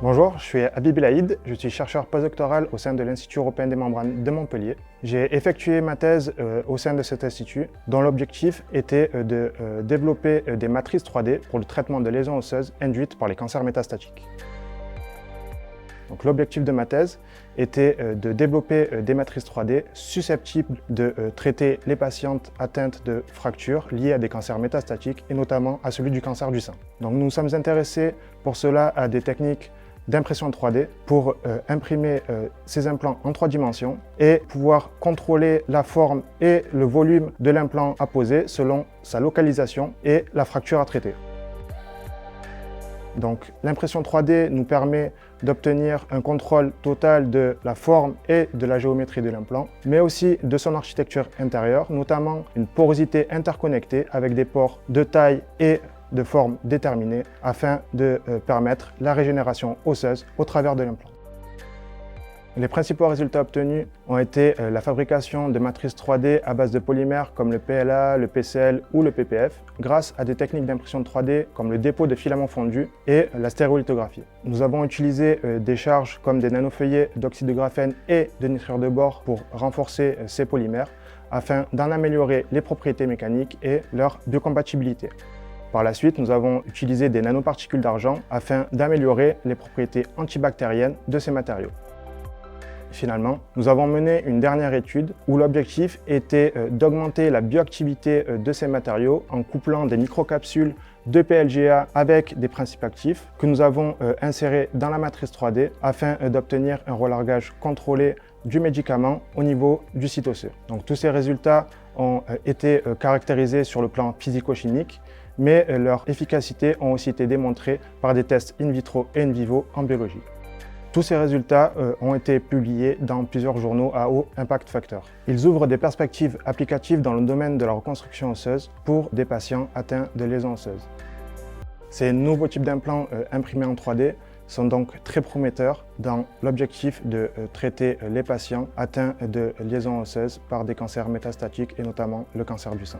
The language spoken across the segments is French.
Bonjour, je suis Habib Elaïd, je suis chercheur postdoctoral au sein de l'Institut européen des membranes de Montpellier. J'ai effectué ma thèse au sein de cet institut, dont l'objectif était de développer des matrices 3D pour le traitement de lésions osseuses induites par les cancers métastatiques. L'objectif de ma thèse était de développer des matrices 3D susceptibles de traiter les patientes atteintes de fractures liées à des cancers métastatiques et notamment à celui du cancer du sein. Donc nous nous sommes intéressés pour cela à des techniques d'impression 3D pour imprimer ces implants en 3 dimensions et pouvoir contrôler la forme et le volume de l'implant à poser selon sa localisation et la fracture à traiter. Donc l'impression 3D nous permet d'obtenir un contrôle total de la forme et de la géométrie de l'implant, mais aussi de son architecture intérieure, notamment une porosité interconnectée avec des pores de taille et de forme déterminée afin de permettre la régénération osseuse au travers de l'implant. Les principaux résultats obtenus ont été la fabrication de matrices 3D à base de polymères comme le PLA, le PCL ou le PPF, grâce à des techniques d'impression 3D comme le dépôt de filaments fondus et la stéréolithographie. Nous avons utilisé des charges comme des nanofeuillets d'oxyde de graphène et de nitrure de bore pour renforcer ces polymères afin d'en améliorer les propriétés mécaniques et leur biocompatibilité. Par la suite, nous avons utilisé des nanoparticules d'argent afin d'améliorer les propriétés antibactériennes de ces matériaux. Finalement, nous avons mené une dernière étude où l'objectif était d'augmenter la bioactivité de ces matériaux en couplant des microcapsules de PLGA avec des principes actifs que nous avons insérés dans la matrice 3D afin d'obtenir un relargage contrôlé du médicament au niveau du site osseux. Donc, tous ces résultats ont été caractérisés sur le plan physico-chimique, mais leur efficacité ont aussi été démontrées par des tests in vitro et in vivo en biologie. Tous ces résultats ont été publiés dans plusieurs journaux à haut impact factor. Ils ouvrent des perspectives applicatives dans le domaine de la reconstruction osseuse pour des patients atteints de lésions osseuses. Ces nouveaux types d'implants imprimés en 3D sont donc très prometteurs dans l'objectif de traiter les patients atteints de lésions osseuses par des cancers métastatiques et notamment le cancer du sein.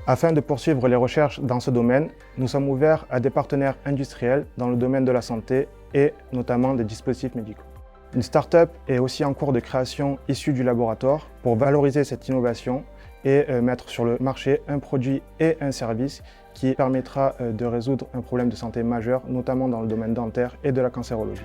Afin de poursuivre les recherches dans ce domaine, nous sommes ouverts à des partenaires industriels dans le domaine de la santé et notamment des dispositifs médicaux. Une start-up est aussi en cours de création issue du laboratoire pour valoriser cette innovation et mettre sur le marché un produit et un service qui permettra de résoudre un problème de santé majeur, notamment dans le domaine dentaire et de la cancérologie.